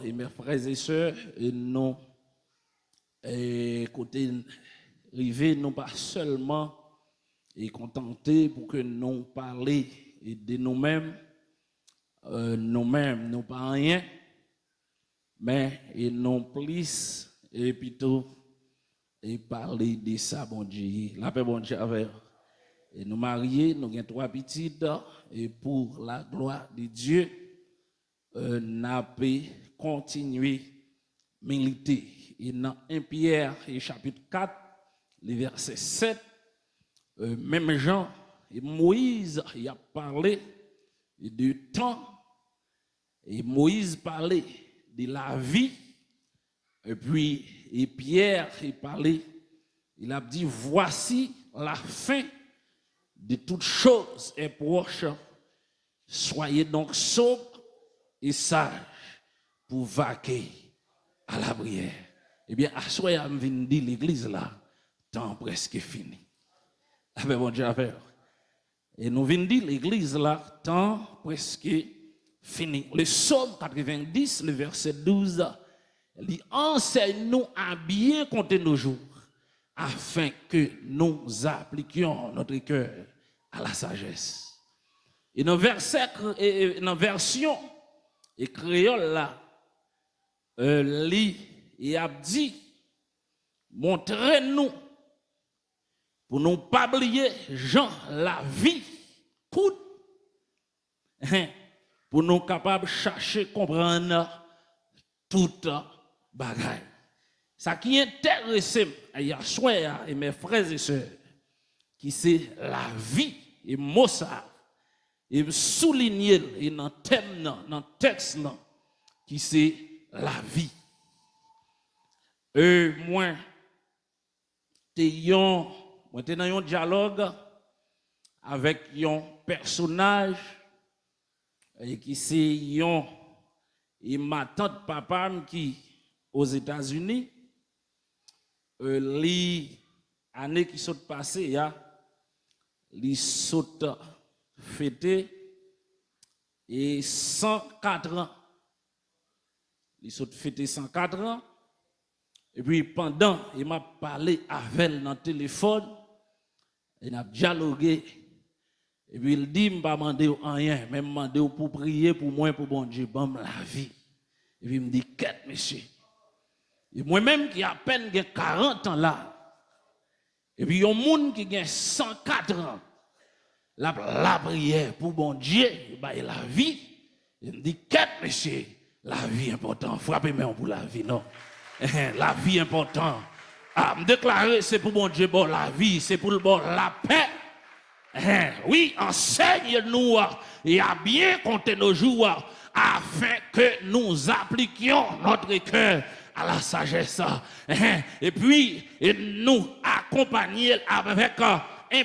et mes frères et sœurs, et nous, côté rivé, nous pas seulement et contentés pour que nous parlions de nous-mêmes, nous pas rien, mais et non plus, et plutôt, et parler de ça, bon Dieu. La paix, bon Dieu, avec. Et nous mariés, nous avons 3 petites, et pour la gloire de Dieu, nous avons continué à militer. Et dans 1 Pierre, chapitre 4, le verset 7, même Jean et Moïse il a parlé de temps, et Moïse parlait de la vie, et puis et Pierre il parlait, il a dit voici la fin de toutes choses est proche, soyez donc sobres et sages pour vaquer à la prière. Eh bien, à soyez à venir dire l'église là, temps presque fini. Avec bon Dieu avec. Et nous venons dire l'église là, temps presque fini. Le psaume 90, le verset 12, il enseigne-nous à bien compter nos jours, afin que nous appliquions notre cœur à la sagesse. Et dans la version et créole là, il a dit, montrez-nous pour nous pas oublier Jean la vie coûte, pour nous capables de chercher comprendre toute bagaille. Ça qui intéresse et mes frères et sœurs, qui c'est la vie, et moi ça, et souligner et dans le thème, dans le texte, qui c'est la vie. Moi, j'étais dans un dialogue avec un personnage qui c'est ma tante papa qui aux États-Unis. Les années qui sont passées, les sont fêtées et 104 ans. Ils sont fêtés 104 ans. Et puis pendant, il m'a parlé avec elle dans le téléphone, il a dialogué. Et puis il dit, je ne vais pas demander rien, mais demander pour prier pour moi, pour bon Dieu, bon la vie. Et puis il me dit, qu'est-ce monsieur? Et moi-même qui a à peine 40 ans là, et puis il y a un monde qui a 104 ans, la prière pour bon Dieu, et la vie, il me dit, qu'est-ce monsieur? La vie est importante, frappez-moi pour la vie, non? La vie est importante. Me déclarer, c'est pour bon Dieu, bon la vie, c'est pour le bon la paix. Oui, enseigne-nous et à bien compter nos jours afin que nous appliquions notre cœur à la sagesse. Et puis, nous accompagner avec 1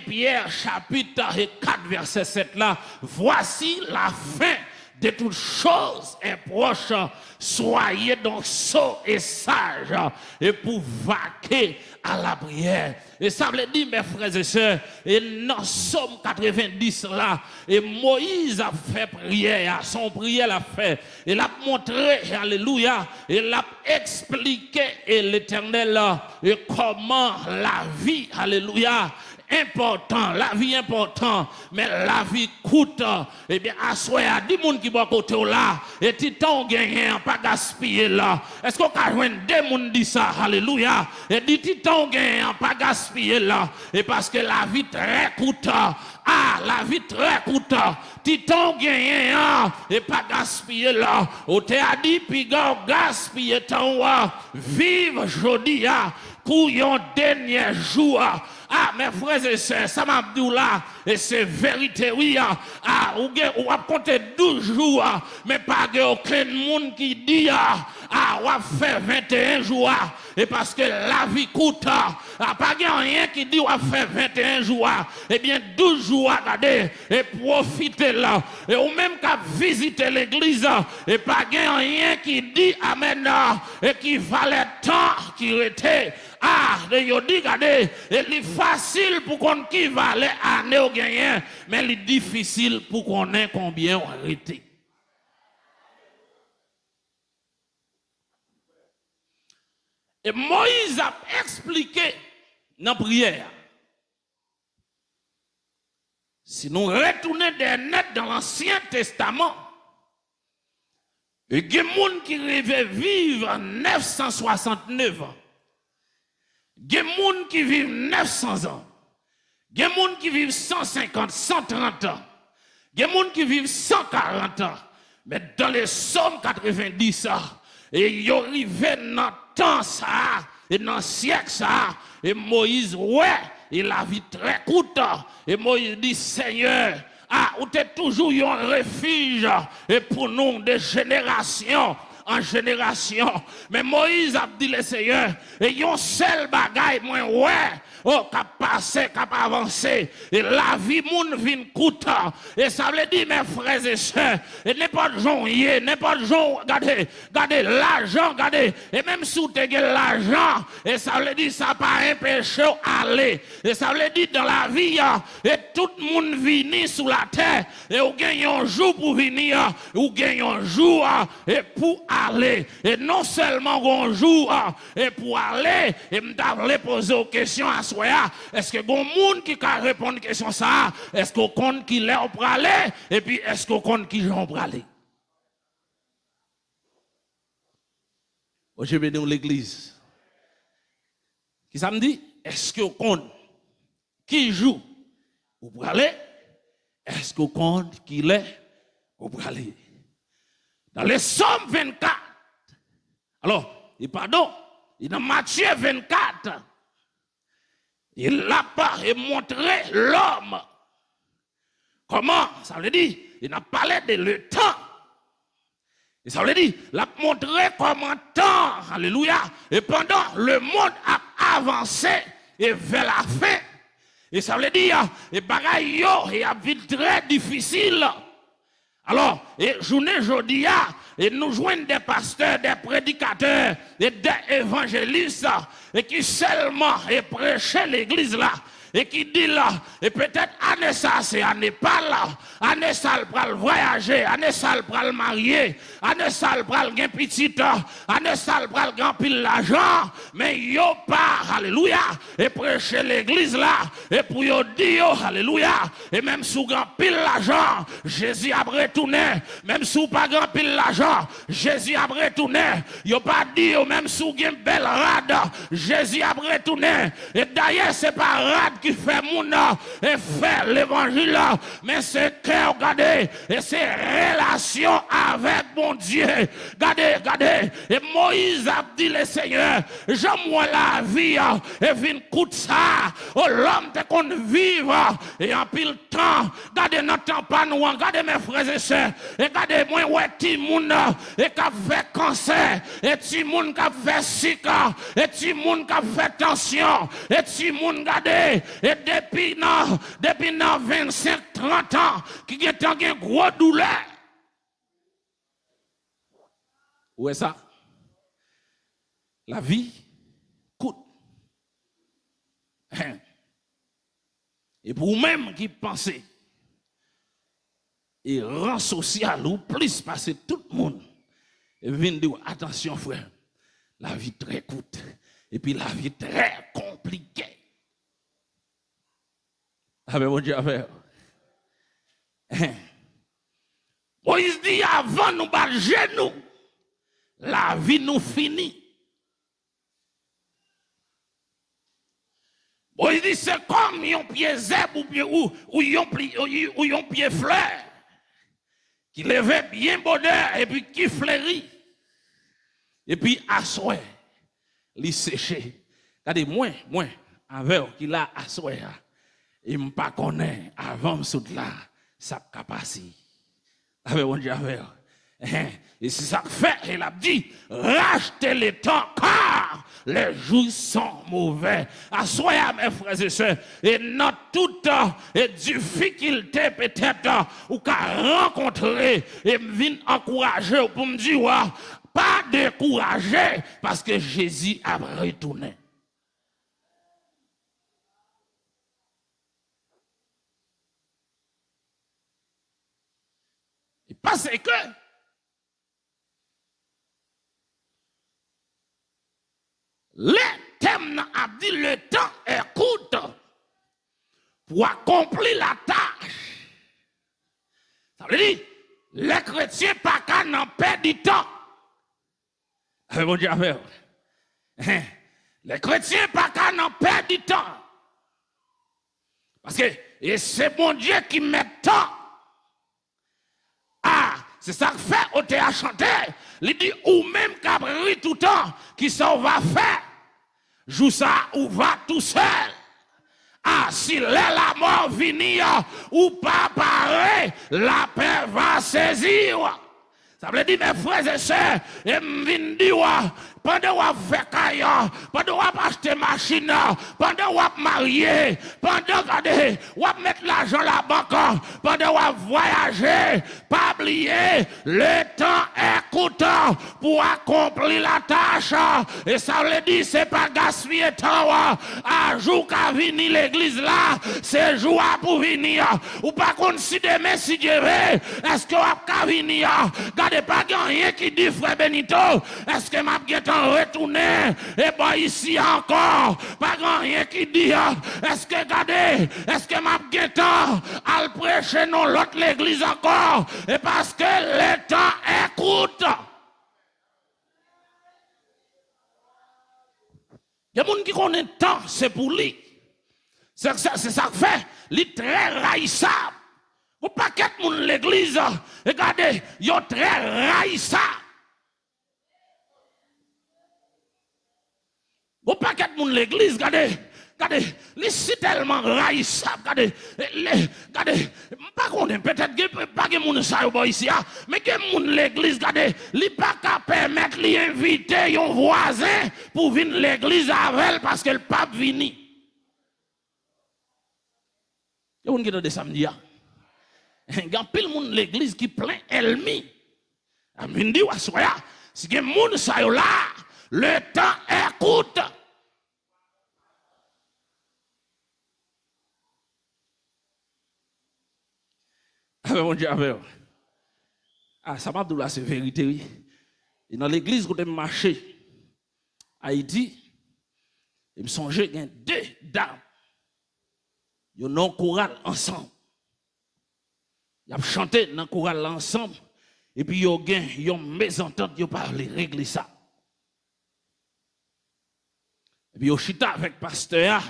Pierre chapitre 4 verset 7 là. Voici la fin de toutes choses est proche. Soyez donc sots et sages et pour vaquer à la prière. Et ça veut dire, mes frères et sœurs, et dans Somme 90 là, et Moïse a fait prière, son prière l'a fait, il a montré, alléluia, il a expliqué l'Éternel et comment la vie, alléluia, important, la vie important, mais la vie coûte. Eh bien, à soi, il y a des gens qui vont côté là, et tu t'en gagnes, pas gaspiller là. Est-ce qu'on peut joindre des gens qui disent ça, alléluia, et dit tu t'en gagnes, pas gaspiller là, et parce que la vie très coûte. La vie très coûte. Tu t'en gagnes, et pas gaspiller là. Ou te a dit, puis gaspiller ton vive jodi, pour un dernier jour. Mes frères et sœurs, ça m'a dit là, et c'est vérité, oui. On va compter 12 jours, mais pas aucun monde qui dit, on va faire 21 jours, et parce que la vie coûte, pas rien qui dit, on va faire 21 jours, eh bien 12 jours, regardez, et profitez là, et ou même qu'à visiter l'église, et pas rien qui dit, amen, et qui valait tant qui était. De dit, regardez, il est facile pour qu'on qui valait année au gagner, mais il est difficile pour qu'on ait combien on arrêté. Et Moïse a expliqué dans la prière. Si nous retournons des net dans l'Ancien Testament, il y a des gens qui rêvent vivre 969 ans. Il y a des gens qui vivent 900 ans. Il y a des gens qui vivent 150, 130 ans. Il y a des gens qui vivent 140 ans. Mais dans les Psaumes 90, et ils arrivent dans le temps ça, et dans le siècle ça, et Moïse, ouais, il a vie très courte. Et Moïse dit, Seigneur, où t'es toujours un refuge, et pour nous, de génération en génération. Mais Moïse a dit le Seigneur, et yon seul bagaille, moi, ouais, oh, qu'a passé, qu'a avancé, et la vie, moun vin coûte, et ça veut dire, mes frères et sœurs, et n'importe gens, n'importe gens, regardez, l'argent, regardez, et même si vous avez l'argent, et ça veut dire, ça pas un péché aller, et ça veut dire, dans la vie, et tout le monde vient sous la terre, et vous gagnez un jour pour venir, vous gagnez un jour, et pour aller, et non seulement un jour, et pour aller, et me poser aux questions à soi, est-ce que bon monde qui peut répondre à question ça, est-ce qu'on compte qui l'est pour aller, et puis est-ce qu'on compte qui j'en pour aller? Je vais dans l'église. Qui ça me dit? Est-ce qu'on compte qui joue pour aller? Est-ce qu'on compte qui l'est pour aller? Dans les Psaumes 24, alors, et pardon, et dans Matthieu 24, il n'a pas montré l'homme. Comment? Ça veut dire, il a parlé de le temps. Et ça veut dire, il a montré comment temps, alléluia, et pendant le monde a avancé et vers la fin. Et ça veut dire, et bagaille yo, et a vie très difficile. Alors, et journée aujourd'hui, et nous joignons des pasteurs, des prédicateurs, et des évangélistes, et qui seulement prêchent l'église là, et qui dit là, et peut-être année ça c'est année pas là, année ça le pral voyager, année ça le pral marier, année ça le pral gen petit, année ça le pral grand pile l'argent, mais yo pas, alléluia, et prêcher l'église là, et pour yo dire, alléluia, et même sous grand pile l'argent, Jésus a retourné, même sous pas grand pile l'argent, Jésus a retourné, yo pas dire, même sous gen belle rade, Jésus a retourné, et d'ailleurs c'est pas rade qui fait mon et fait l'évangile, mais c'est cœur, regardez, et c'est relation avec mon Dieu. Regardez, et Moïse a dit le Seigneur, j'aime la vie, et vin coûte ça, oh l'homme te qu'on vive, et en pile temps, regardez notre temps pas nous, regardez mes frères et sœurs, et regardez moi, ouais, ti moun, et qui fait cancer, et ti moun qui fait sika, et ti moun qui fait tension, et ti moun, regardez, et depuis 25-30 ans, qui est en gros douleur. Où est ça? La vie coûte. Et pour vous-même qui pensez, et rang social ou plus passer tout le monde, et vient dire attention frère, la vie très coûte, et puis la vie très compliquée. Avec mon Dieu à faire. Moïse dit avant nous battre genoux, la vie nous finit. Moïse dit c'est comme un pied zèbre ou un pied fleur qui levait bien bonheur et puis qui fleurit. Et puis assoit, il séché. Regardez, moi, avec qui l'a assoit. Il ne pas connaît avant de là, ça capacité. Avec mon Dieu, avec. Et c'est ça que fait, il a dit, rachetez le temps, car les jours sont mauvais. Assoyez, mes frères et sœurs, et dans toute difficulté peut-être, ou qu'à rencontrer, et me vient encourager pour me dire, pas décourager, parce que Jésus a retourné. Parce que Le thème a dit le temps est court pour accomplir la tâche. Ça veut dire, les chrétiens pas qu'à n'en perdre du temps. Bon Dieu, les chrétiens pas qu'à n'en perdre du temps. Parce que et c'est bon Dieu qui met temps. Ah, c'est ça que fait au théâtre chanter. Il dit, ou même cabri tout le temps, qui ça va faire. Joue ça ou va tout seul. Ah, si la mort vient ou pas pareil, la paix va saisir. Ça veut dire, mes frères et sœurs, et me dire, pendant qu'on fait caillou, pendant qu'on acheter machine, pendant qu'on marier, pendant qu'on mettre l'argent à la banque, pendant qu'on voyager, pas oublier, le temps est court pour accomplir la tâche. Et ça veut dire, c'est pas gaspiller temps. Un jour qu'a venir l'église là, c'est jour pour venir. Ou pas considérer si Dieu veut, est-ce que vous avez venir? Gardez pas rien qui dit, frère Benito, est-ce que m'a retourner et bon ici encore pas rien qui dit est-ce que regardez est-ce que m'a guettant à prêcher non l'autre l'église encore et parce que le temps est court. Il y a des gens qui connaissent le temps, c'est pour lui. C'est ça que fait, il est très raïssable. Ou pas qu'être moun l'église, regardez, il est très raïssable. Ou pas qu'être moun l'église, regardez, les c'est tellement raïssable, regardez, pas qu'on est peut-être pas que moun ça yo ici, mais que moun l'église, regardez, li pas qu'à permettre li inviter yon voisin pour venir l'église avec elle parce que le pape vini. Yon qui de samedi il y a pile moun l'église qui plein ennemi. A vinn di wa soya, si gen moun sa yo là, le temps est court. Mon Dieu, ah, ça m'a dit là, c'est vérité. Et dans l'église, quand je marché à Haïti, je me songeais qu'il y a deux dames. Ils ont un choral ensemble. Ils ont chanté dans le choral ensemble. Et puis ils ont une mésentente, ils ont parlé, régler ça. Et puis ils ont chita avec le pasteur,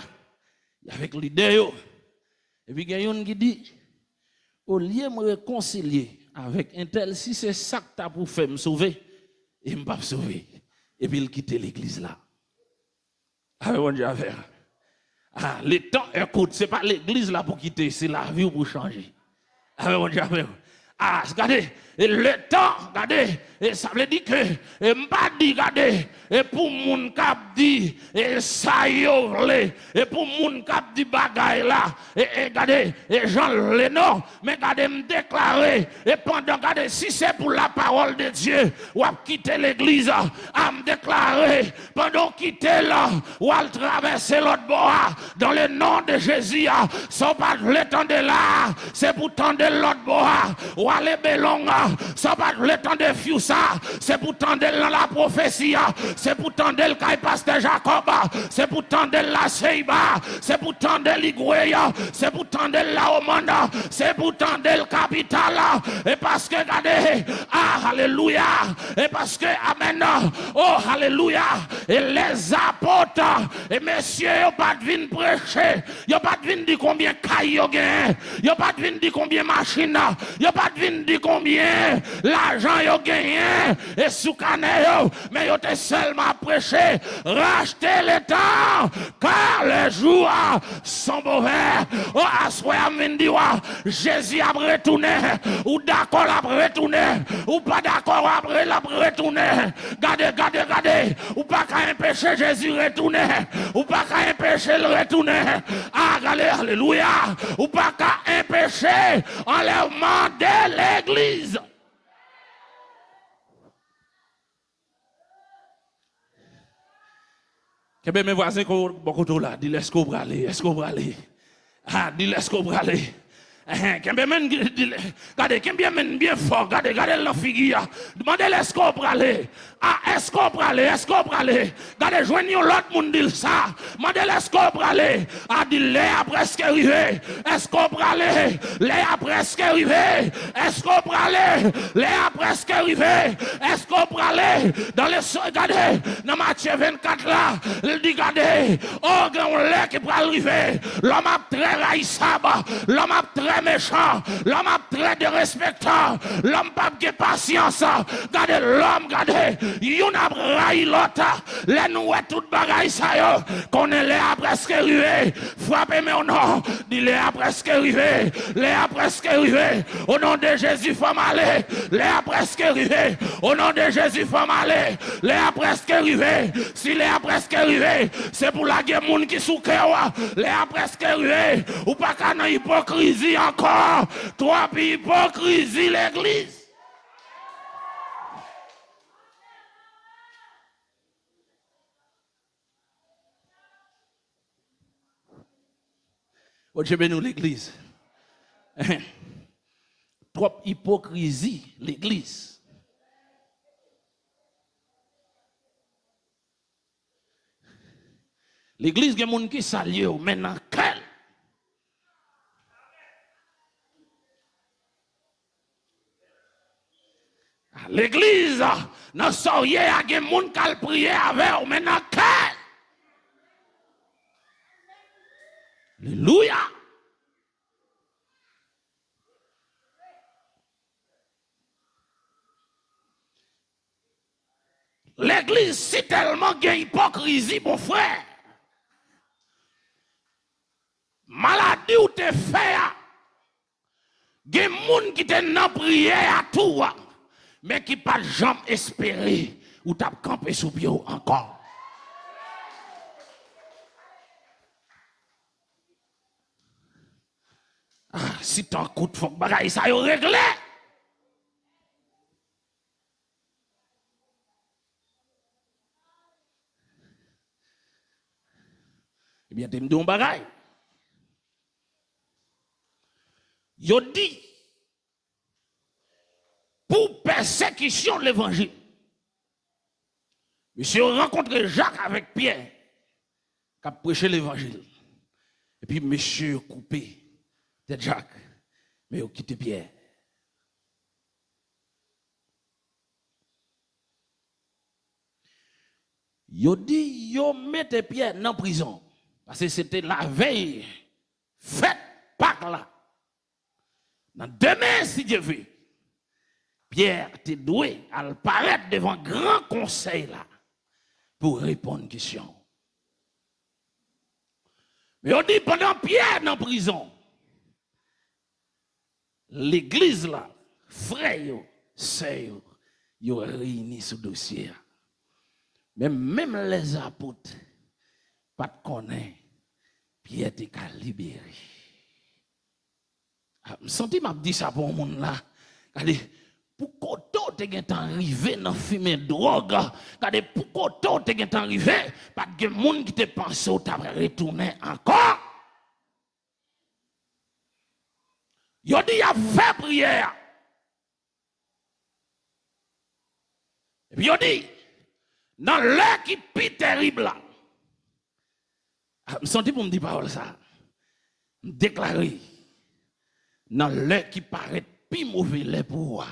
avec l'idée. Et puis il y a une qui dit, au lieu de me réconcilier avec un tel, si c'est ça que tu as pour faire me sauver, il ne m'a pas sauver. Et puis il quitte l'église là. Ah, bon Dieu, ah, le temps est court, ce n'est pas l'église là pour quitter, c'est la vie pour changer. Ah, bon Dieu, ah, regardez, et le temps, regardez, et ça veut dire que, et m'a dit, regardez, et pour moun kap dit, et ça y est, et pour moun kap dit bagay là, et regardez, et Jean Lénon, mais regardez, me déclarer, et pendant, regardez, si c'est pour la parole de Dieu, ou à quitter l'église, à me déclarer, pendant quitter là, ou à traverser l'autre bord, dans le nom de Jésus, sans pas le temps de là, c'est pour tendre l'autre bord, ou aller belong, sans pas le temps de fiusa, c'est pour tendre dans la prophétie, c'est pour tendre le caille pasteur Jacob, c'est pour tendre la Seiba, c'est pour tendre l'Igouéa, c'est pour tendre la Omanda, c'est pour tendre le capital, et parce que regardez, ah alléluia, et parce que amen, oh alléluia, et les apôtres, et messieurs, ils n'ont pas de vin prêcher, ils n'ont pas de vin dire combien caille ils n'ont pas de vin dire combien machine, ils n'ont pas de vin dire combien l'argent ils ont gagné, et sous canet, mais ils ont seulement prêché, racheter le temps, car les jours sont mauvais. Oh, à soi, Jésus a retourné, ou d'accord a retourné, ou pas d'accord a retourné. Gardez, ou pas qu'à empêcher Jésus retourner, ou pas qu'à empêcher le retourner. Ah, alléluia, ou pas qu'à empêcher enlèvement de l'église. Que mes voisins qui beaucoup là, dis est-ce qu'on va aller, est-ce qu'on va aller? Ah, dis est-ce qu'on va aller? Regardez, bien fort, regardez la figure. Demandez est-ce qu'on va aller? Ah, est-ce qu'on va aller? Est-ce qu'on va aller? Regardez Regardez, joignez l'autre monde dit ça. Mandez est-ce qu'on peut aller? A dit les a presque arrivé. Est-ce qu'on peut aller? Les a presque arrivé. Est-ce qu'on peut aller? Les a presque arrivé. Est-ce qu'on peut aller? Dans les regardez, dans Matthieu 24 là, il dit regardez, oh grand lait qui peut arriver. L'homme a très raïssable, l'homme a très méchant, l'homme a très dérespectant, l'homme pas de patience. Regardez l'homme, regardez, il a raï l'autre. Les nous tout bagaille ça yo, qu'on est là presque arrivé. Frappez mon nom, dit les a presque arrivé. Les a presque arrivé. Au nom de Jésus, faut m'aller. Les a presque arrivé. Au nom de Jésus, faut m'aller. Les a presque arrivé. Si les a presque arrivé, c'est pour la guerre moun qui souke wa. Les a presque arrivé. Ou pas qu'à non hypocrisie encore. Toi puis hypocrisie l'église. Oh, Dieu bénisse l'église. Trop hypocrisie l'église. L'église, il y a des gens qui saluent maintenant. Quel? L'église, dans ce soir, il y a des gens qui prient avec maintenant. Quel? Alléluia. L'église, c'est tellement d'hypocrisie, mon frère. Maladie ou te fait, il y a des gens qui te nan prière à tout, mais qui pas jamais espéré ou t'a campé sous pied encore. Ah, si t'en coûte, faut que bagaille ça y réglé. Eh bien, tu me dis un bagaille. Yo dit, pour persécution de l'évangile, monsieur rencontré Jacques avec Pierre, qui a prêché l'évangile. Et puis, monsieur coupé de Jacques, mais il a quitté Pierre. Yo dit, yo mette Pierre dans la prison. Parce que c'était la veille, fête Pâques là. Dans demain, si Dieu veut, Pierre t'est doué à paraître devant un grand conseil là pour répondre à une question. Mais on dit pendant Pierre dans la prison, l'église là, frères, sœurs, ils ont réuni ce dossier. Mais même les apôtres, pas de connaître, Pierre était libéré. Je sens que je dis ça pour le monde là. Pourquoi tu es arrivé dans le fumer de drogue? Pourquoi tu es arrivé? Parce que les gens qui te pensent que tu as retourné encore. Ils ont dit, il a fait prière. Et puis ils ont dit, dans l'heure qui est plus terrible là, je sens pour me dire parole ça. Je déclarer. Dans l'heure qui paraît plus mauvais pour moi,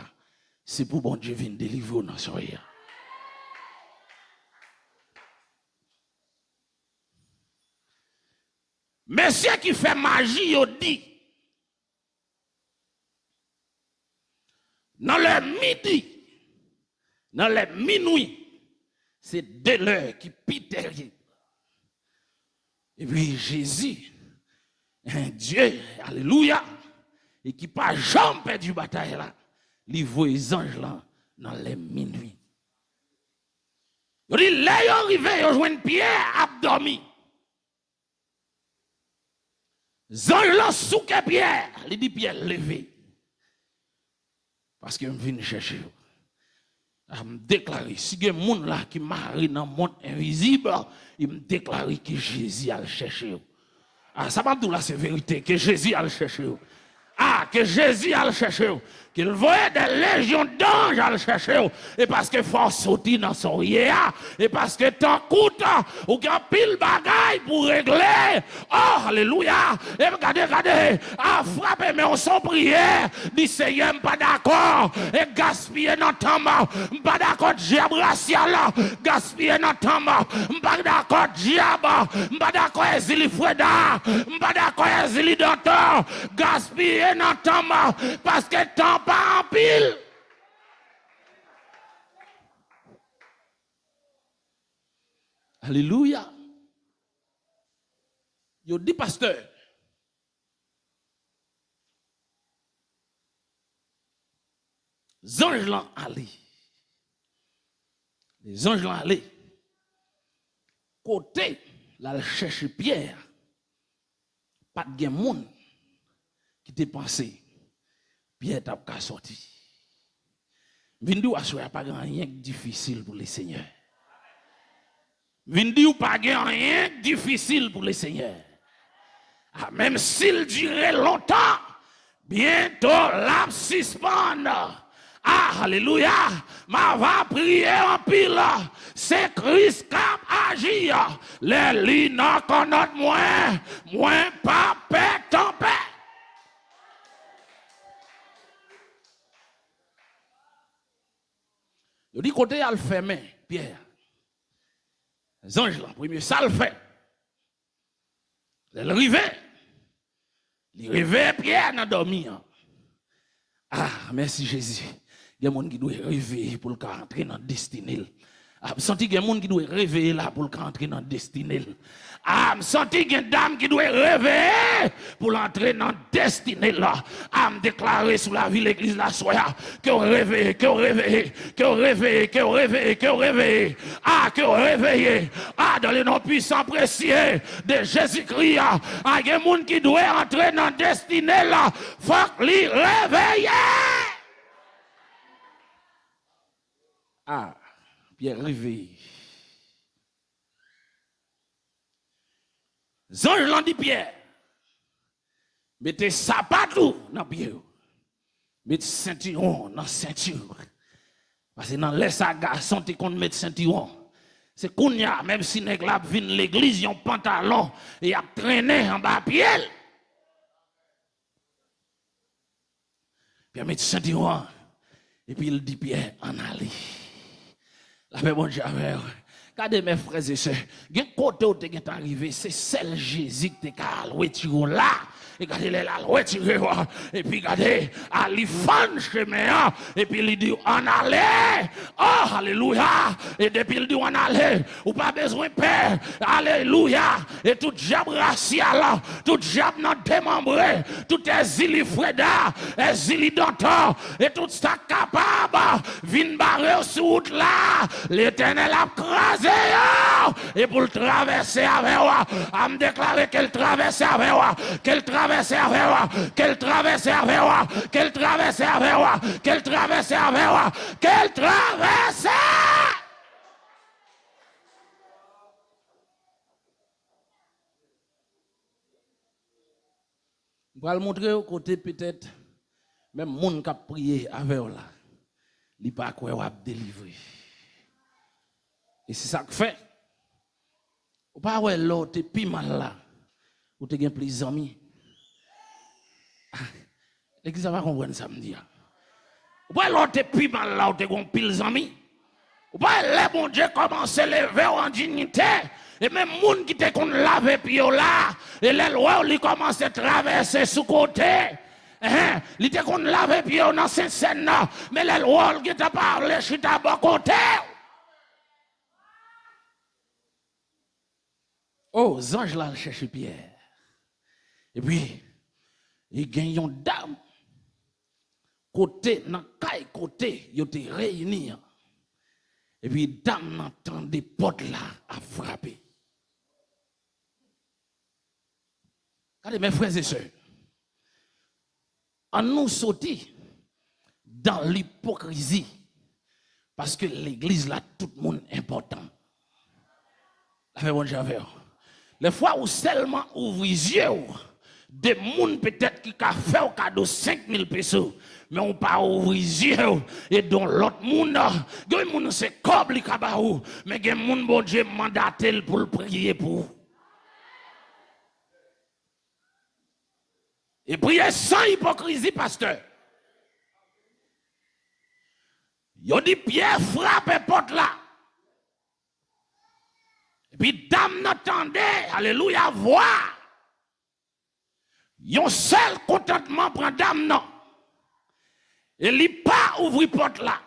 c'est pour bon Dieu venir délivrer dans ce soir. Monsieur qui fait magie, il dit, dans le midi, dans le minuit, c'est de l'heure qui est terrible. Et puis Jésus, un Dieu, alléluia, et qui n'a jamais perdu bataille là, il voit les anges là dans les minuit. Il dit, là, ils arrivent, ils joignent Pierre abdormi. Les anges là sous Pierre, il dit Pierre, levez. Parce que je viens chercher. Je me déclare, si il y a des gens là qui marient dans le monde invisible, il me déclare que Jésus a le chercher. Ah, ça va tout là, c'est vérité, que Jésus a le chercher. Ah, que Jésus a le chercher. qu'il voyait des légions d'anges à le chercher. Et parce que faut sortir dans son riez, et parce que tant coûte, ou qu'il y a pile bagaille pour régler. Oh, alléluia. Et regardez, à frapper, mais on s'en prière. Dit Seigneur, pas d'accord. Et gaspiller notre temps. Pas d'accord, diable racial. Gaspiller notre temps. Pas d'accord, diable. Pas d'accord, Ezili Freda. Pas d'accord, Ezili Danton. Gaspiller notre temps. Parce que temps pas en pile. Alléluia. Yo dit pasteur. Les anges l'ont allé. Les anges l'ont allé. Côté, là, cherche Pierre. Pas de monde qui t'a pensé. Pierre t'a pas sorti. Vindou a pas rien de difficile pour les seigneurs. Vindou pas rien de difficile pour les seigneurs. Ah, même s'il durait longtemps, bientôt la suspendre. Ah, alléluia. Ma va prier en pile. C'est Christ qui agit. Les lignes connaissent moins pas paix, tant paix. Je dis côté à le fermer, Pierre. Les anges là, premier, ça le fait. Il rêvait, Pierre n'a dormi. Ah, merci Jésus. Il y a des gens qui doivent rêver pour entrer dans la destinée. Ah, je sens qu'il y a des gens qui doivent rêver là pour entrer dans la destinée. Ah, je sens qu'il y a des dames qui doivent rêver pour entrer dans la destinée là. Ah, me déclarer sur la vie l'église la soya que rêver, que rêver, que rêver, que rêver, que rêver. Ah, que réveiller. Ah, dans le nom puissant précieux de Jésus-Christ. Ah, il y a des gens qui doivent entrer dans la destinée là. Faut les réveiller. Ah, Pierre réveille. Zange l'ont dit Pierre. Mettez sapatou dans pied. Mettez ceinturon dans ceinture. Parce que dans les garçons qui compte mettre ceinturon. C'est qu'on y a, même si nèg la vinn l'église, yon pantalon et a traîné en bas pied. Puis mettre ceinturon. Et puis il dit Pierre, en allez. La paix bon Dieu avec vous. Regardez mes frères et sœurs, gen côté où t'es arrivé, c'est celle Jésus qui t'es retiré là. Et regardez les là retiré et puis regardez Ali fan chemin et puis il dit en aller. Oh alléluia. Et depuis il dit en aller, ou pas besoin de peur. Alléluia. Et tout diable racial, tout diable non démembré, tout exili Freda, exili Danton et tout ça capable vinn barrer sur route là. L'Éternel a crasé et pour le traverser avec moi, à me déclarer qu'elle traverse avec moi, qu'elle traverse avec moi, qu'elle traverse avec moi, qu'elle traverse avec moi, qu'elle traverse avec moi, qu'elle traverse. Je vais le montrer au côté peut-être, même monde qui a prié avec vous là, il n'y a pas quoi à délivrer. Et c'est ça que fait. Ou pas ouais l'autre t'es plus mal là. Ou t'es gain plus amis. L'église va comprendre ça me dit. Ou pas l'autre t'es plus mal là ou t'es gain plus amis. Ou pas les bon Dieu commence à lever en dignité et même monde qui te kon laver pied là et les lois lui commence à traverser sous côté. Il te kon laver pied dans cette scène là mais les lois qui t'a parlé chita bon côté. Oh, ange là cherche Pierre. Et puis, il gagne une dame. Côté, dans caille côté, ils étaient réunis. Et puis, dame n'entend des portes là à frapper. Regardez mes frères et sœurs. On nous sortit dans l'hypocrisie. Parce que l'église là, tout le monde est important. La fait bon j'avais. Les fois où seulement ouvre les yeux, Des gens peut-être qui a fait au cadeau 5 000 pesos, mais on pas ouvrir les yeux. Et dans l'autre monde, il y a des gens c'est comme les cabaou, mais il y a des gens bon Dieu mandaté pour le prier pour. Et prier sans hypocrisie, pasteur. Il a dit Pierre frappe porte là. Et puis dame n'entendait, alléluia, voir. Yon seul contentement prend dame non. Et li pas ouvrir porte là.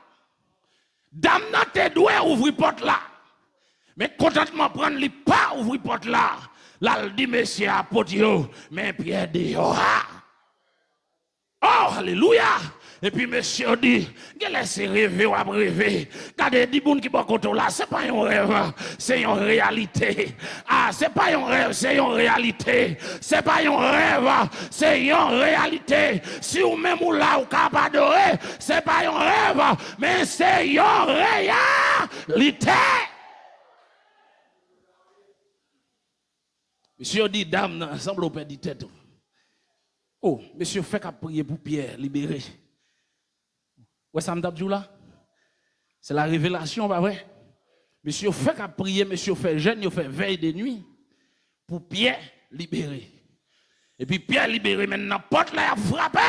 Dame nan te doué ouvrir porte là. Mais contentement prendre li pas ouvrir porte là. Là il dit monsieur apôtre yo, mais Pierre dit oh, oh alléluia. Et puis monsieur dit, laisse rêver ou rêver. Regardez des gens qui sont contre là, c'est pas un rêve, c'est une réalité. Ah, c'est pas un rêve, c'est une réalité. C'est pas un rêve, c'est une réalité. Si vous même ou là ou capable d'adorer, c'est pas un rêve, mais c'est une réalité. Monsieur dit, dame, semble au père dit tête. Oh, monsieur fait qu'à prier pour Pierre, libéré. Ouais, ça me tape là. C'est la révélation, pas vrai? Monsieur fait qu'à prier, monsieur fait jeûne, il fait veille de nuit pour Pierre libérer. Et puis Pierre libéré, maintenant, porte là, il a frappé.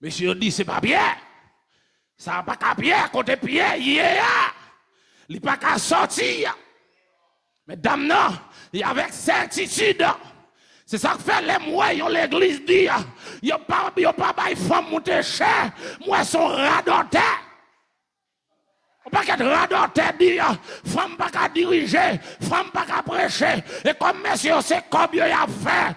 Monsieur dit, c'est pas Pierre. Ça va pas qu'à Pierre, côté Pierre, il n'est pas qu'à sortir. Mais dame, non, il y a avec certitude. C'est ça que fait les moyens, l'église dit, il n'y a pas de femme monter cher, moi son radoté. On pas qu'être radoté dit, femme pas qu'à diriger, femme pas qu'à prêcher. Et comme monsieur, c'est comme il a fait.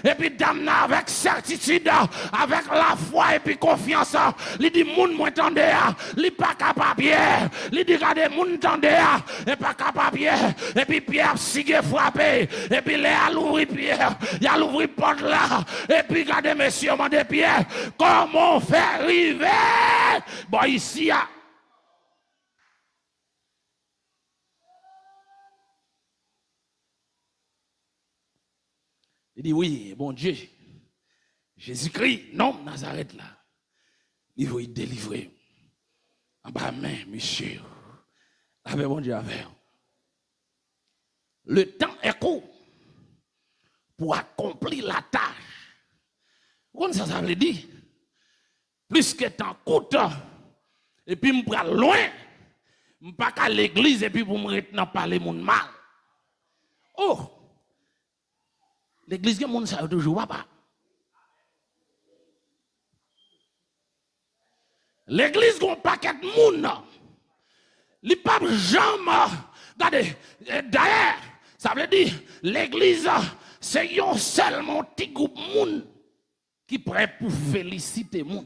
Et puis dame avec certitude, avec la foi et puis confiance, il dit, moun m'entendez, il pas capable, il dit, regardez, moun m'entendez, il pas capable. Et puis Pierre sigue frappé, et puis il a l'ouvrir Pierre, il a l'ouvrir porte là, et puis regardez, monsieur, demandez Pierre, comment on fait arriver? Bon, ici, il dit oui, bon Dieu, Jésus-Christ, non, Nazareth là, il va y délivrer. En bas main, monsieur, avec bon Dieu avec. Le temps est court pour accomplir la tâche. Vous ça veut dire? Plus que temps court, et puis je prends loin, je ne pas à l'église et puis pour me retenir parler mon mal. Oh! L'église, il y a des gens qui toujours pas. L'église, il y a un paquet de monde. Il n'y a pas de jamais. Regardez, d'ailleurs, ça veut dire, l'église, c'est un seulement petit groupe de monde qui est prêt pour féliciter les gens.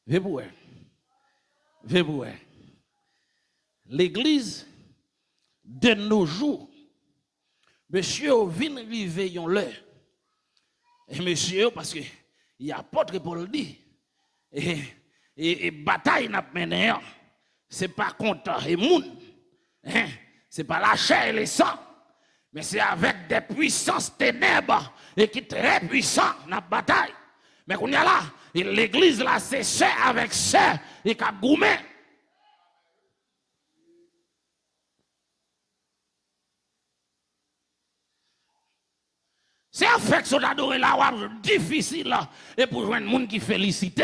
Venez-vous. L'église, de nos jours, monsieur vient arriver yon l'heure. Et monsieur, parce que il y a apôtre Paul dit, et bataille n'a mené, c'est pas contre les moun, hein? C'est pas la chair et le sang, mais c'est avec des puissances ténèbres et qui très puissants dans la bataille. Mais qu'on y a là, l'église là, c'est ça avec ça et qu'a goumé. C'est un fait que d'adorer la wab difficile là, et pour joindre monde qui félicite.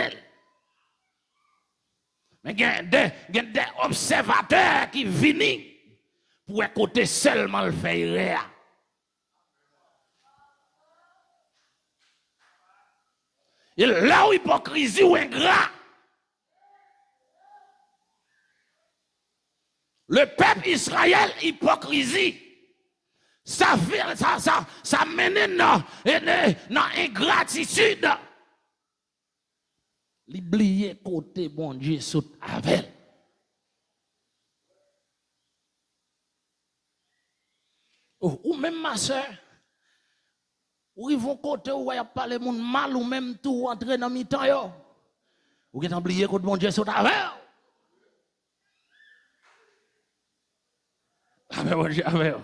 Mais il y a des observateurs qui viennent pour écouter seulement le fait. Et là où hypocrisie ou ingrat, le peuple Israël hypocrisie. Ça mène dans ingratitude. L'oublier côté bon Dieu saute avec. Oh, ou même ma soeur, ou ils vont côté où il y a parlé mon mal ou même tout entrer dans mi-temps yo. Ou qui oublié côté bon Dieu saute avec. Avec bon Dieu avec.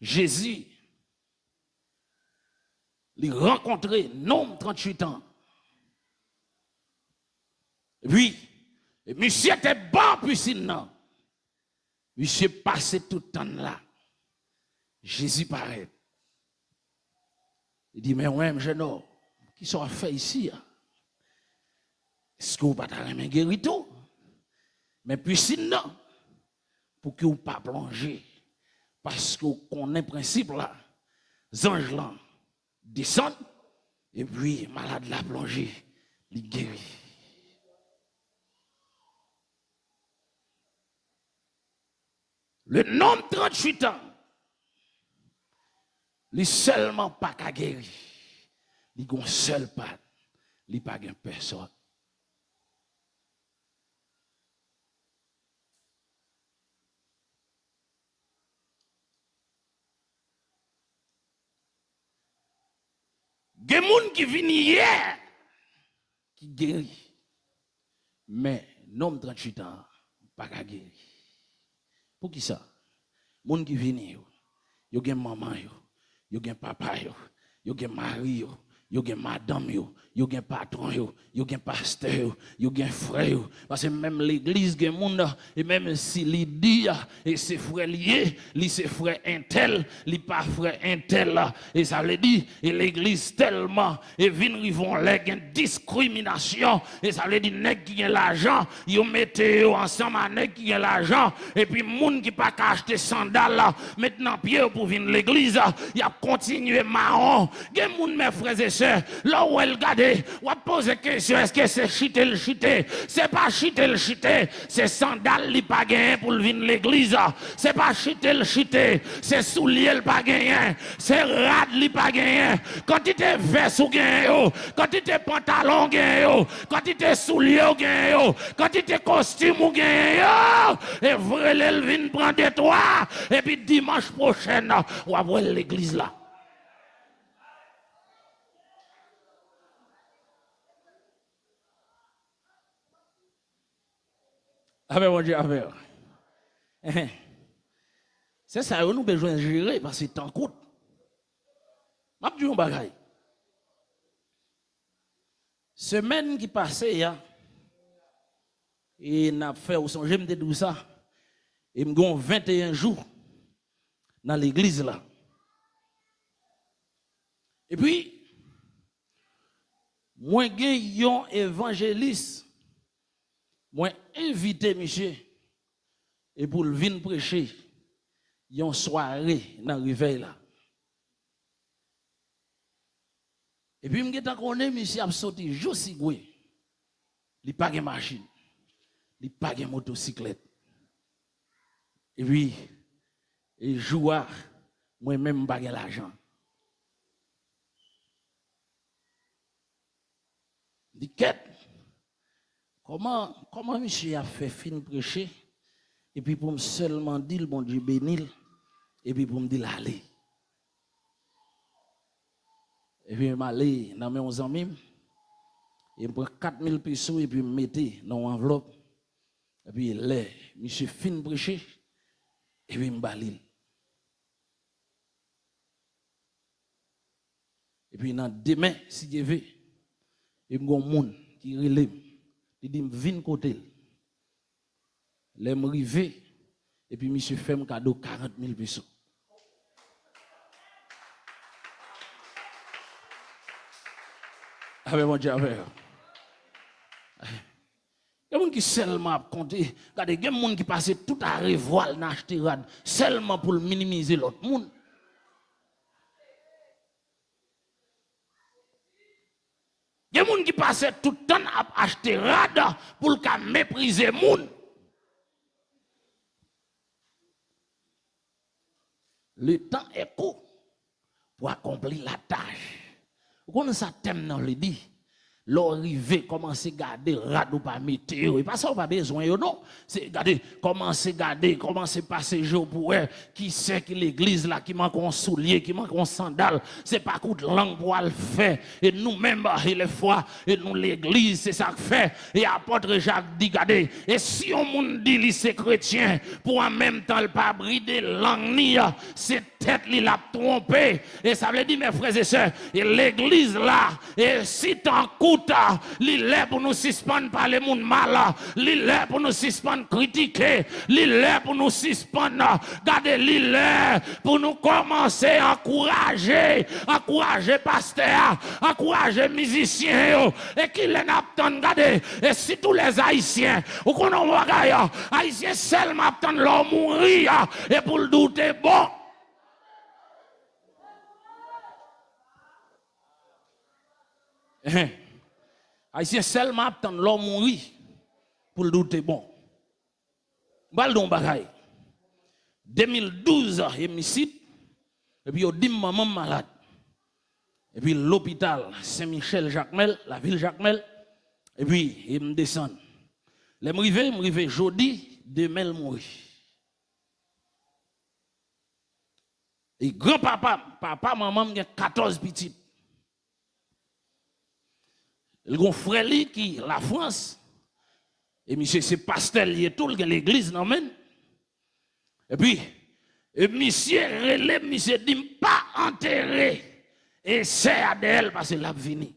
Jésus, il rencontré un homme 38 ans. Oui, et monsieur était bon piscine, non. Monsieur passé tout le temps là. Jésus paraît. Il dit, mais ouais, jeune homme, qui sont fait ici? Est-ce que vous ne pouvez pas guérir tout? Mais piscine, non. Pour que vous ne pas plonger. Parce que vous connaissez le principe là. Les anges là descendent. Et puis, malade la plongée, il guérit. Le homme 38 ans, il seulement pas qu'à guérir. Il a un seul pas. Il n'a pas de personne. Il y a des gens qui viennent hier, qui guérit. Mais l'homme 38 ans, pas qu'à guérir. Pour qui ça? Les gens qui viennent, ils ont maman, ils ont papa, ils ont mari, ils ont madame, ils ont patron, ils ont pasteur, ils ont frère. Parce que même l'église, il y a des gens, et même si il dit, et c'est frère lié, c'est frère intel, il pas frère intel, et ça veut dire, et l'église tellement, et ils vont les une discrimination, et ça veut dire, nèg qui a l'argent, ils mettent ensemble à nèg qui a l'argent, et puis moun qui pas acheter sandales, maintenant pied pour venir l'église, il a continué marron, il y a moun mes frères et sœurs, là où elle regarde, on va poser question, est-ce que c'est chité le chité? C'est pas chité le chité, c'est sandales li pas gagné pour venir l'église, c'est pas chité le chité, c'est soulier le pas gagné, c'est rad li pas gagné, quand il te veste ou gagné, quand il te pantalon gagné, quand il te soulier ou gagné, quand il te costume ou gagné, et vrai elle vient prendre de toi, et puis dimanche prochain, on va voir l'église là. Avec mon Dieu, avec. C'est ça, nous avons besoin de gérer parce que c'est temps court. Je vais vous dire un bagage. Semaine qui passait, et n'a fait au son, j'aime dire ça, et nous avons 21 jours dans l'église là. Et puis, moi, j'ai un évangéliste, moi, invité, monsieur, et pour le venir prêcher, il y a une soirée dans le réveil là. Et puis, je me connais, monsieur, a sorti juste si goué. Il n'a pas de machine. Il n'a pas de motocyclette. Et puis, et joua, moi-même, je n'ai pas l'argent. Il dit, comment monsieur a fait fin prêcher? Et puis, pour me seulement dire, bon Dieu bénil, et puis pour me dire, allez. Et puis, je suis allé dans mes amis, et je prends 4000 pesos et puis je mets dans une enveloppe. Et puis, là, monsieur fin prêcher, et puis je me balil. Et puis, demain, si Dieu veut, il y a un monde qui relève, il dit, viens côté. Les m'rivé, et puis monsieur fait un cadeau 40 000 pesos. Avec mon Dieu, avec. Il y a des gens qui seulement compté. Regardez, il y a des gens qui passent tout à revoil dans acheter seulement pour minimiser l'autre monde. Il y a des gens qui passent tout le temps à acheter rad pour mépriser le monde. Le temps est court pour accomplir la tâche. Vous connaissez ça thème dans le dit. l'arrivée, commencer à garder radou pas météo. Et pas ça, on pas besoin, non. C'est garder, commencer à garder, commencer à passer jour pour eux. Qui sait que l'église là, qui manque un soulier, qui manque un sandal, c'est pas coup de langue pour le faire. Et nous-mêmes, et les fois, et nous l'église, c'est ça que fait. Et apôtre Jacques dit, regardez, et si on monde dit, c'est chrétien, pour en même temps, le pas brider langue ni, c'est tête, il a trompé. Et ça veut dire, mes frères et sœurs, et l'église là, et si t'en coûte, il est pour nous suspendre par les monde mal, il est pour nous suspendre critiquer, il est pour nous suspendre, gardez il est pour nous commencer à encourager pasteur, encourager musiciens, et qu'il est n'attend, regardez, et si tous les haïtiens, ou qu'on en voit, haïtiens seulement attendent leur mourir, et pour le douter, bon. Haïtien seulement attend l'homme mourir pour le douter bon. Baldon bagay. 2012 hémicide et puis on dit maman malade. Et puis l'hôpital Saint-Michel Jacmel, la ville Jacmel et puis il me descend. Les m'rivé jeudi demain il mourir. Et grand-papa, maman a 14 petites. Le grand frère qui la France et monsieur c'est pasteur lié tout l'église non men. Et puis monsieur relève monsieur dit pas enterré et c'est Adèle parce que l'a vini.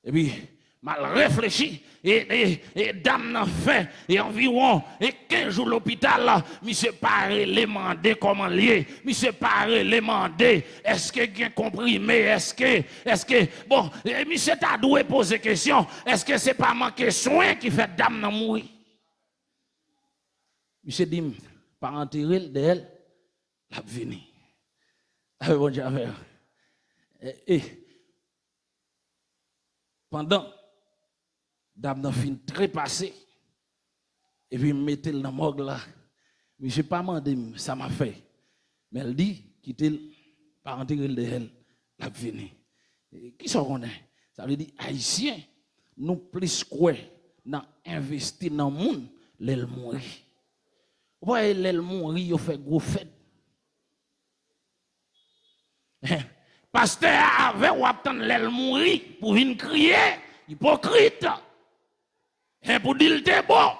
Et puis mal réfléchi et dame n'a fait et environ 15 jours l'hôpital monsieur pas demandé comment lié monsieur pas demandé est-ce que bien comprimé est-ce que bon monsieur t'a doué poser question est-ce que c'est pas manquer soin qui fait dame n'a mourir monsieur dit pas enterrer d'elle l'a vini avec bon Dieu et pendant dame n'a fin très passé et puis mettez le dans morgue là mais j'ai pas demandé ça m'a fait mais elle dit quitter par enterrer de elle l'a venu qui sont qu'on est ça veut dire haïtien nous plus quoi dans investir dans monde l'elle mourir ouais l'elle mourir yo fait gros fête pasteur avait ou attendre l'elle mourir pour venir crier hypocrite et pour dire que c'est bon.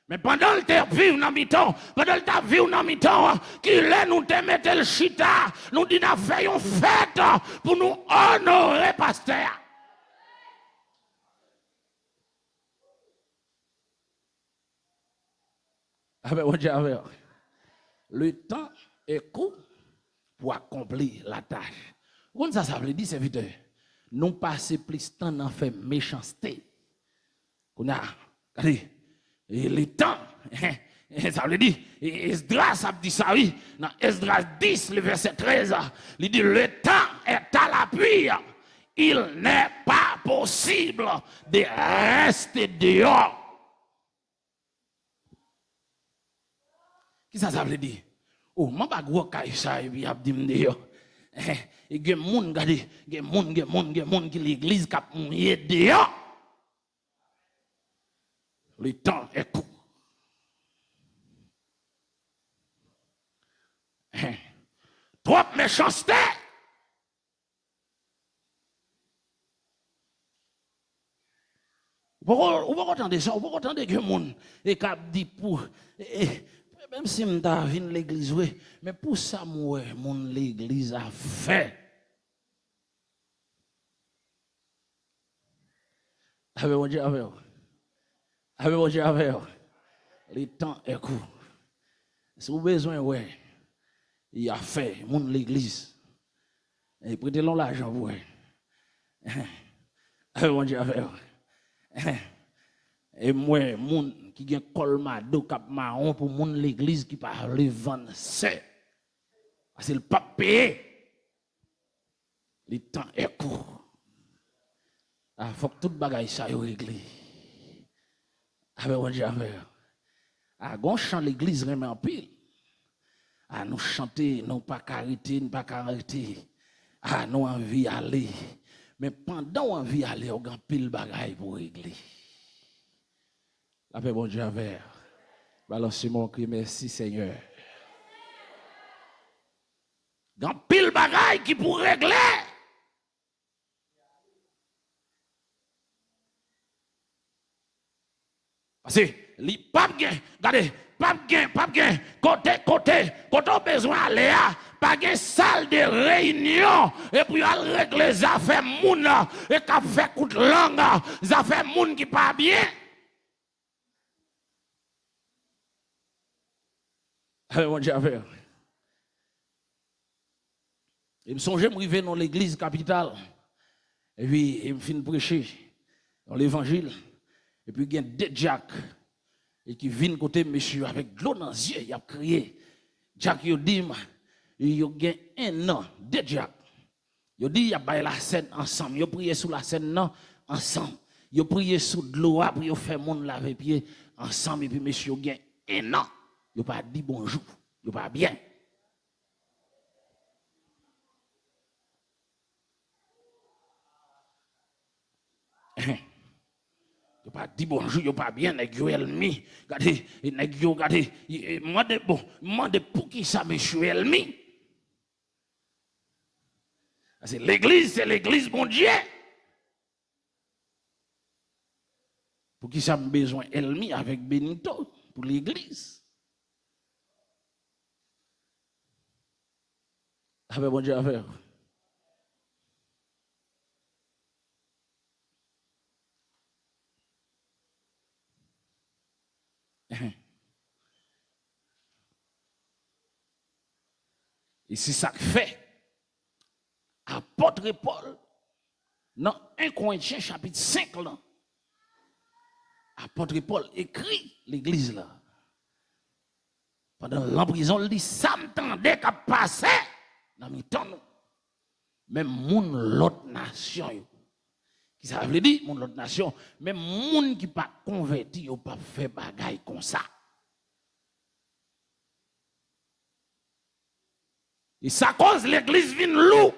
Mais pendant le temps vivre dans mi-temps, pendant le temps vivre dans mi-temps, qu'il est nous te mettre le chita, nous dit nous faisons fête pour nous honorer pasteur. Le temps est court pour accomplir la tâche. Comme ça veut dire, serviteur, nous passer plus de temps dans faire méchanceté. On a, regardez, le temps, ça veut dire, Esdras a dit ça, oui, dans Esdras 10, le verset 13, il dit, le temps est à l'appui, il n'est pas possible de rester dehors. Qui ça veut dire? Oh, je ne sais pas si ça et puis il dit dehors. Et il y a des gens, regardez, il y a des gens qui l'église qui a mouillé dehors. Le temps est court. Trop méchanceté. Vous pouvez entendre ça, vous pouvez entendre que les gens dit pour même si je suis venu l'église, mais pour ça, moi, l'église a fait. Avec mon Dieu, avec mon Dieu, le temps est court. Si vous avez besoin, ouais, il a fait, l'église. Et prêtez-leur l'argent, ouais. Avec mon Dieu, et moi, moun qui gen colmado cap marron pour moun l'église qui parle vendre c'est parce que le pas payé. Le temps est court. Il faut que tout bagaille ça yo réglé. Avec on dit à gon chant l'église remet en pile. À nous chanter non pas carité, pas carité. À nous envie aller. Mais pendant on vit aller, on a pile bagaille pour régler. La paix, bon Dieu, avec. Balancez mon cri, merci Seigneur. On a pile bagaille qui pour régler. Parce que les papes, regardez, pape, côté, quand on besoin d'aller pas de salle de réunion, et puis aller régler les affaires moun, et qu'à faire coup de langue, les affaires moun qui pas bien. Mon Dieu, il me songeait me arriver dans l'église capitale, et puis il me fin prêcher dans l'évangile, et puis il y a deux Jack, et qui viennent côté monsieur avec de l'eau dans les yeux, il a crié. Jack, il dit, il y a un an, deux Jack. Il dit, il y a la scène ensemble, il prié sous la scène non, ensemble. Il prié sous de l'eau, après il fait monde laver pied ensemble, et puis monsieur, il y a un an. Il n'a pas dit bonjour, il n'a pas bien. Il pas dit bonjour, il pas bien, nèg yo elmi. Regardez, nèg yo regardez, demande pour qui ça monsieur elmi. C'est l'église bon Dieu. Pour qui ça a besoin elmi avec Benito pour l'église. Avec bon Dieu avec. Et c'est ça que fait apôtre Paul dans 1 Corinthiens chapitre 5 là. Apôtre Paul écrit l'église là. Pendant l'emprisonnement, il dit ça m'tendait qu'à passer dans mes temps. Même moun l'autre nation yo. Qui ça veut dire moun l'autre nation, même moun qui pas converti yo pas fait bagaille comme ça. Et ça cause l'église vient loup.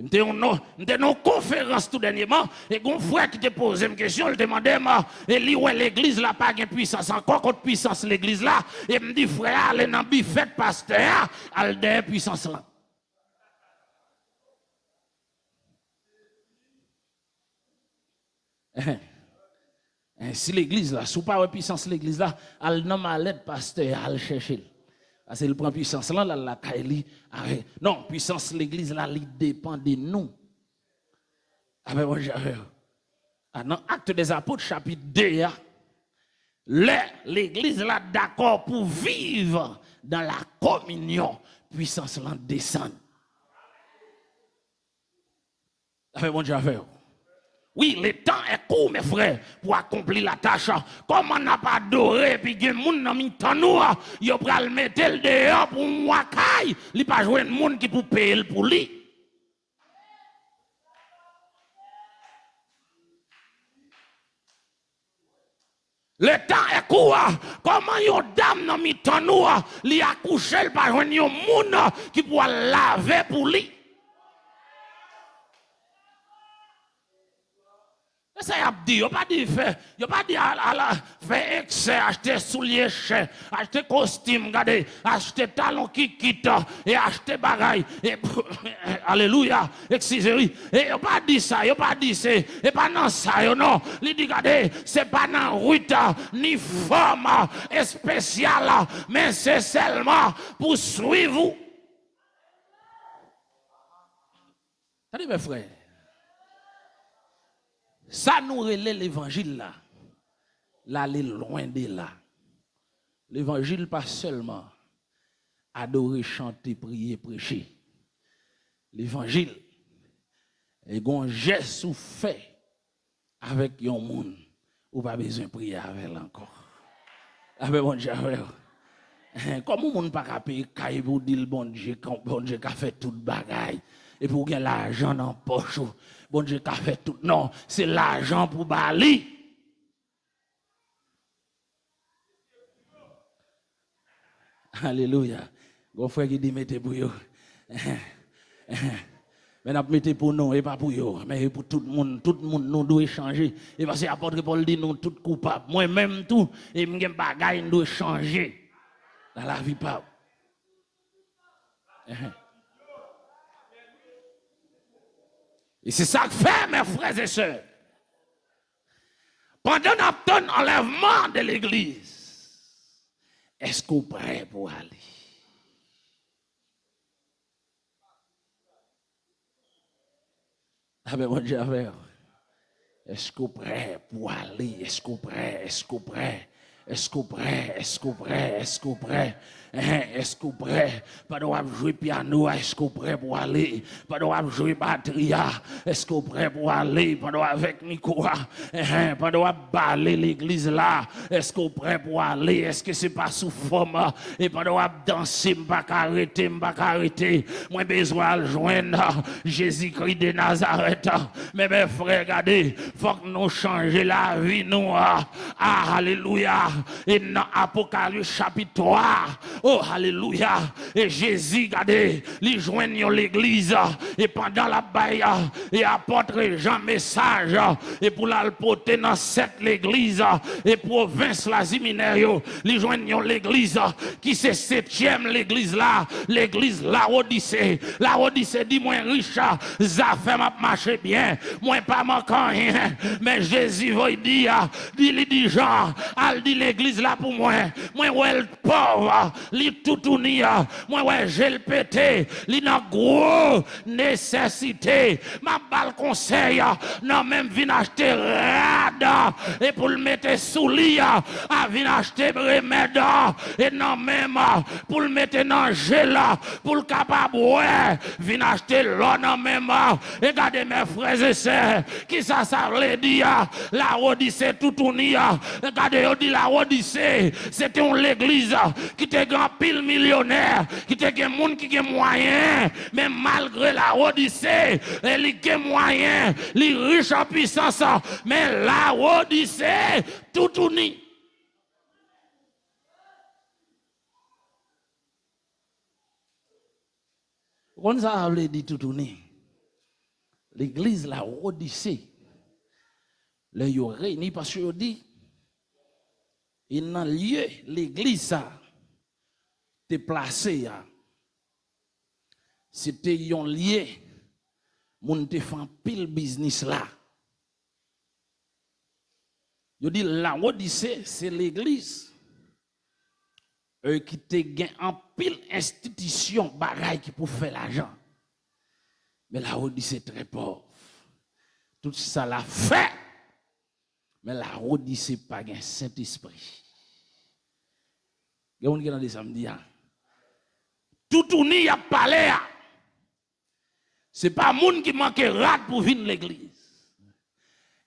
J'étais dans une conférence tout dernièrement, et un frère qui te posé une question, il demandait, et lui, ouais, l'église là, pas de puissance, encore contre puissance l'église là, et me dit, frère, allez dans le buffet pasteur, allez dans puissance là. Si l'église là, si pas de puissance l'église là, allez dans ma lettre pasteur, allez chercher. Parce qu'il prend puissance là, la Kaili. Non, puissance l'église là, il dépend de nous. Dans Actes des Apôtres, chapitre 2, l'église là, d'accord pour vivre dans la communion, puissance là descend. Bon Dieu, oui, le temps est court, mes frères, pour accomplir la tâche. Comme on n'a pas adoré, puis il y a des gens qui ont ils ont le mettre le dehors pour moi, il n'y a pas joué de monde qui peut payer pour lui. Le temps est court. Comment yon dame dans mi temps nous, li accoucher, il pas joué de monde qui peut laver pour lui. Ça y a dit, yo pas dit faire excès, acheter souliers chers, acheter costume, regardez, acheter talons qui quittent et acheter bagaille. Alléluia, excusez-moi. Et yo pas dit ça, yo pas dit c'est, et pas dans ça, yo non. Il dit, regardez, c'est pas dans route ni forme spéciale, mais c'est seulement pour suivre vous. Attendez mes frères. Ça nous relève l'évangile là. Là, il est loin de là. L'évangile, pas seulement adorer, chanter, prier, prêcher. L'évangile est un geste ou fait avec un monde ou pas besoin de prier avec encore. Avec bon Dieu. Comme on ne peut pas payer caille pour dire bon Dieu qui a fait toute bagaille. Et pour gagner l'argent dans la poche, bon Dieu qui a fait tout. Non, c'est l'argent pour Bali. Alléluia. Mon frère qui dit mettez pour eux. Mais nous mettez pour nous et pas pour eux. Mais pour tout le monde nous doit changer. Et parce que l'apôtre Paul dit nous tous coupables. Moi-même tout, et m'gen bagaille nous doit changer. Dans la vie pas. Et c'est ça que fait mes frères et sœurs. Pendant notre enlèvement de l'église, est-ce qu'on est prêt pour aller? Ah ben mon Dieu, est-ce qu'on est prêt pour aller? Est-ce qu'on est prêt? Est-ce qu'on est prêt? Est-ce qu'on est prêt? Est-ce qu'on est prêt? Est-ce qu'on est prêt? Est-ce qu'on est prêt? Pas de jouer piano, est-ce qu'on est prêt pour aller? Pas de jouer batterie, est-ce qu'on est prêt pour aller? Pas de avec Nico, pas de balayer l'église là, est-ce qu'on est prêt pour aller? Est-ce que c'est pas sous forme? Et pas de danser, pas arrêter, moi besoin de joindre Jésus-Christ de Nazareth. Mais mes frères, regardez, faut que nous changions la vie, nous. Alléluia. Et dans Apocalypse chapitre 3, oh, alléluia. Et Jésus, regardez, il joint l'église. Et pendant la baille, et apporte Jean message. Et pour la porter dans cette l'église, et province la Ziminaire, il joint l'église, qui c'est septième l'église là, l'église la Odyssée. La Odyssée dit, moi riche, ça fait m'a marché bien, moi pas manquant rien. Mais Jésus va dire, dit Jean, al dit l'église là pour moi ouais le pauvre, li tout unia, moi ouais j'ai le pété, li n'a gros nécessité, ma balle conseil, non même vin acheter rade, et pour le mettre sous lit, à vin acheter remède, et non même pour le mettre dans gel, pour le capable, ouais, vin acheter l'eau non même, et regardez mes frères et sœurs, qui ça veut dire, la Odyssée tout unia, regardez, on dit la Odyssée, c'était une église qui était grand pile millionnaire, qui était grand monde qui a moyen, mais malgré la Odyssée, il a moyen, il riche en puissance, mais la Odyssée tout uni. On ça veut dire tout uni. L'église la Odyssée, le yo réuni parce que dit et dans le lieu, l'église, ça, t'es placé, c'était un lieu, moun te fait pile business là. Je dis, la Odyssée, c'est l'église qui te gagne en pile institution, bagaille qui pour faire l'argent. Mais la Odyssée est très pauvre. Tout ça l'a fait. Mais la Odyssée pas un Saint-Esprit. Il y a un qui a dit samedi. Tout uni a parlé. Ce n'est pas moun qui manque rad pour venir l'église.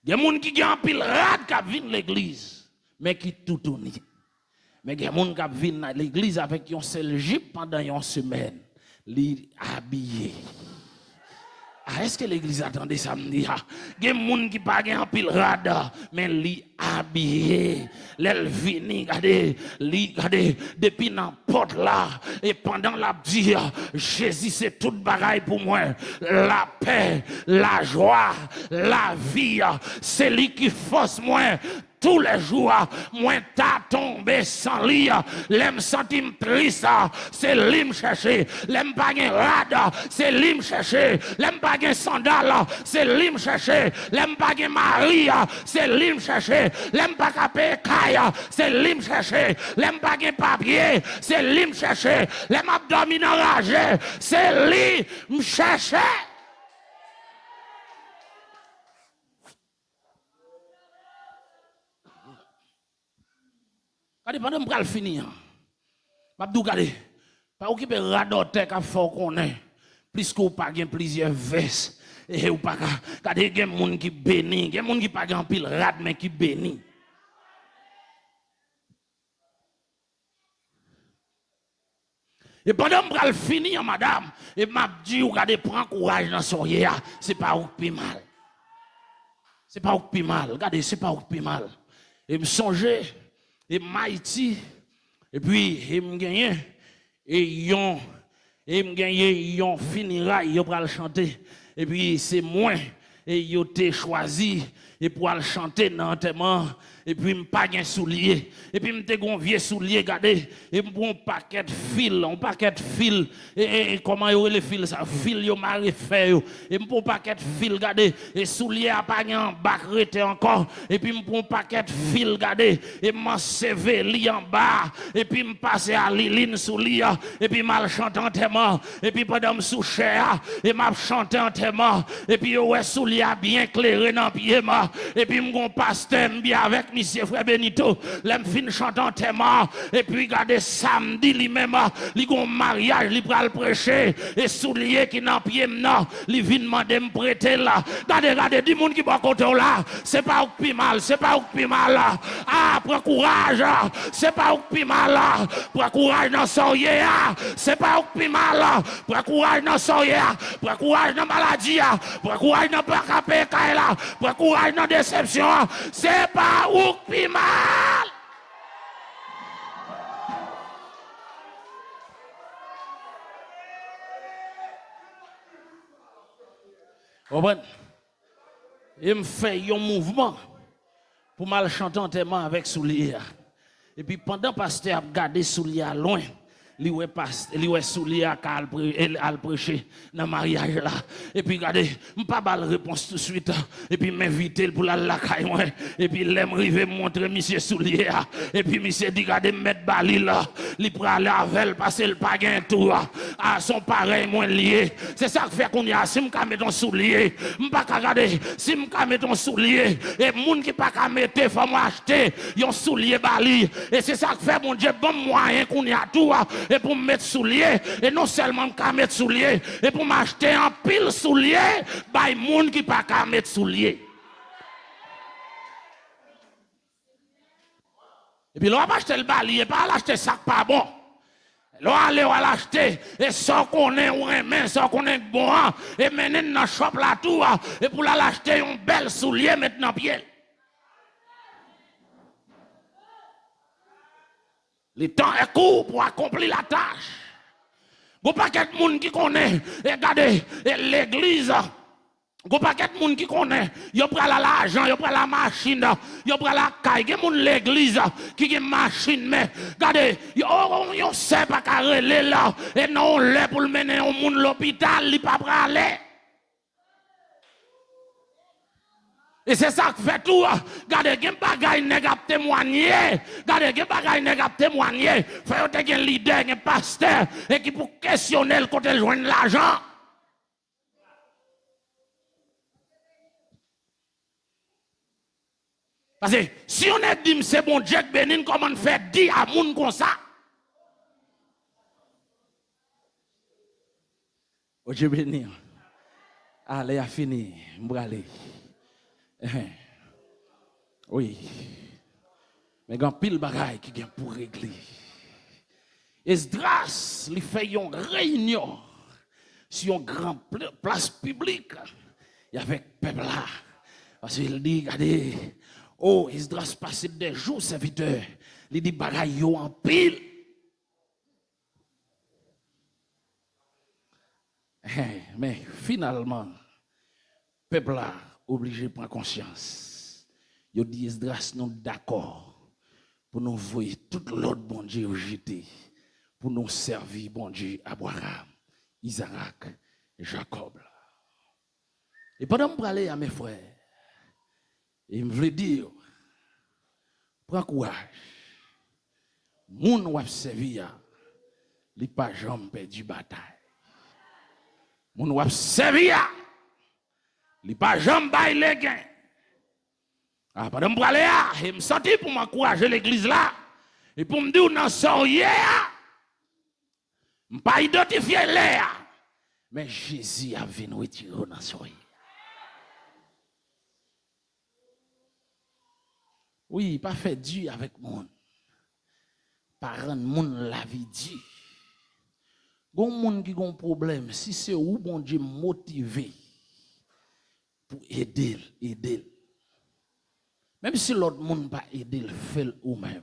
Il y a moun qui a un pile rad qui vient l'église, mais qui tout uni. Mais il y a moun qui vient l'église avec un seul jupe pendant une semaine, li habillé. Est-ce que l'église attendait samedi? Il y a des gens qui pas en pile rad, mais li habillé. L'elle vini, regardez, depuis n'importe là. Et pendant la vie, Jésus c'est toute bagaille pour moi. La paix, la joie, la vie, c'est lui qui force moi. Tous les jours, moi t'as tombé sans lit, l'aime sentim triste, c'est l'im chercher, l'aime pas gen rad, c'est l'im chercher, l'aime pas gen sandal, c'est l'im chercher, l'aime pas gen mari, c'est l'im chercher, l'aime pas capé caille, c'est l'im chercher, l'aime pas gen papier, c'est l'im chercher, l'aime abdomen enragé, c'est l'im chercher. Quand pendant que je finir, je vais regarder, pas occuper radote qui faut qu'on ait, plus qu'on pas plusieurs vestes, et ou pas regardez des gens qui béni, des gens qui pas en pile rad mais qui béni. Et pendant que je finir, madame, et m'a dit, regardez, prends courage dans son yéa, c'est pas ou plus mal. C'est pas ou plus mal, regardez, c'est pas ou plus mal. Et me songer, et m'Haïti, et puis, et me gagner, et yon et me gagné yon funérailles yo pral chanter et puis c'est moi et yo t'ai choisi et pour aller chanter dans l'enterrement et puis m'pas gain soulier et puis m'te gon vieux soulier regardez et m'prend paquet de fil et comment yo les fils ça fil yo maré fait yo et m'prend paquet de fil regardez et soulier a pas en bas rete encore et puis m'prend paquet de fil regardez et m'en CV li en bas et puis m'passe à liline soulier et puis mal chanter enterrement et puis pendant m'sou cher et m'a chanter enterrement et puis ouais soulier bien clairé dans pied ma et puis m'gon pasteur bien avec monsieur frère Benito l'aime fin chantant enterrement et puis regardez samedi lui même li gon mariage li pral prêcher et soulier qui dans pied non li vinn demander me prêter là regardez du monde qui pas côté là c'est pas plus mal ah prends courage c'est pas plus mal prends courage dans soyer c'est pas plus mal prends courage dans soyer prends courage dans maladie prends courage dans pas capé là prends courage dans déception c'est pas plus mal. Il me fait un mouvement pour mal chanter enterrement avec soulier. Et puis pendant pasteur a gardé soulier loin, li ouais soulier à prêcher dans mariage là. Et puis regardez, m'pas bal réponse tout de suite et puis m'inviter pour la caille moi et puis l'aime river montrer monsieur soulier et puis monsieur dit regardez mettre bali là, li pour aller avec passer le pas gain tout à son pareil moins lié. C'est ça que fait qu'on y a si m'ka mettre ton soulier, m'pas regarder si m'ka mettre ton soulier et moun qui pas ka mettre faut m'acheter yon soulier bali et c'est ça que fait mon Dieu bon moyen qu'on y a tout et pour me mettre soulier et non seulement me mettre soulier et pour m'acheter un pile soulier by moun qui pas qu'à mettre soulier et puis l'on va acheter le balier pas l'acheter sac pas bon l'on aller à l'acheter et sans qu'on ait ou remet sans qu'on ait bon et mener dans shop là tout et pour l'acheter un bel soulier maintenant pied. Le temps est court pour accomplir la tâche. Go paquet de monde qui connaît, regardez, l'église. Go paquet de monde qui connaît, yo prend l'argent, yo prend la machine, yo prend la caille, gen moun l'église qui gen machine mais regardez, yo sait pas ka relé là et non là pour le mener au monde l'hôpital, li pas aller. Et c'est ça qui fait tout. Regardez, gen bagay nèg ap témoigner. Regardez, gen bagay nèg ap témoigner. Faut te gen leader, gen pasteur et qui pour questionner le côté joindre l'argent. Parce que si on est dit c'est bon Jack Benin comment on fait dire à moun comme ça. Oh Dieu béni. Allez a fini, m'bralé. Oui. Mais il y a pile bagay qui vient pour régler. Esdras, il fait une réunion sur une grande place publique. Il y avait peuple là. Parce qu'il dit, regardez, oh, Esdras passe des jours serviteurs. Il dit bagay yo en pile. Mais finalement, peuple là obligé de prendre conscience. Yo dit Esdras nous d'accord pour nous voir tout l'autre bon Dieu au jeté pour nous servir bon Dieu Abraham, Isaac, Jacob. Et pendant que je parlais à mes frères, il me voulait dire prends courage. Moun wap servir, li pas jamais perdu bataille. Moun wap servir, li pas jamais bail les gains. Ah, pendant que je parlais, il me sorti pour m'encourager l'église là. Et pour me dire, non, soyez, je ne pas identifier l'air. Mais Jésus a venu retirer dans soyez. Oui, pas fait Dieu avec monde. Pas rendre monde la vie Dieu. Gon monde qui a un problème, si c'est où bon Dieu motivé pour aider. Même si l'autre monde pas aider, le fait ou même.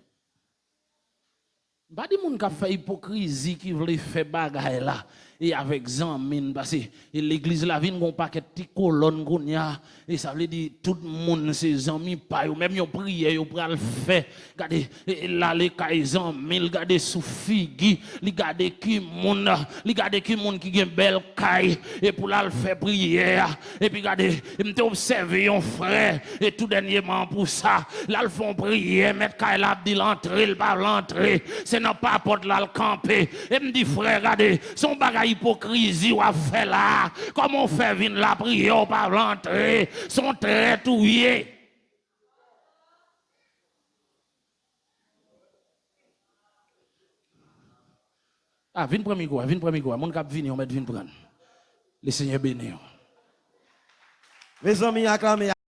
Pas de monde qui fait hypocrisie qui veut faire bagaille là et avec Zamine parce que l'église la vient gon paquet de colonnes qu'on y a et ça veut dire tout le monde ses amis pas même yo prière yo pral faire regardez là les kay Zamine regardez sous figi regardez qui monde qui gen belle kay et pour là le faire prière et puis regardez m'te observé un frère et tout dernièrement pour ça là le font prière mettre kay là dit l'entrée il pas l'entrée c'est non pas porte là le camper et me dit frère regardez son bagage hypocrisie ou a fait là comment on fait venir la prière par l'entrée son très touillé. Ah vinn premier quoi mon cap venir on met vinn prendre le Seigneur béni. Mes amis acclamez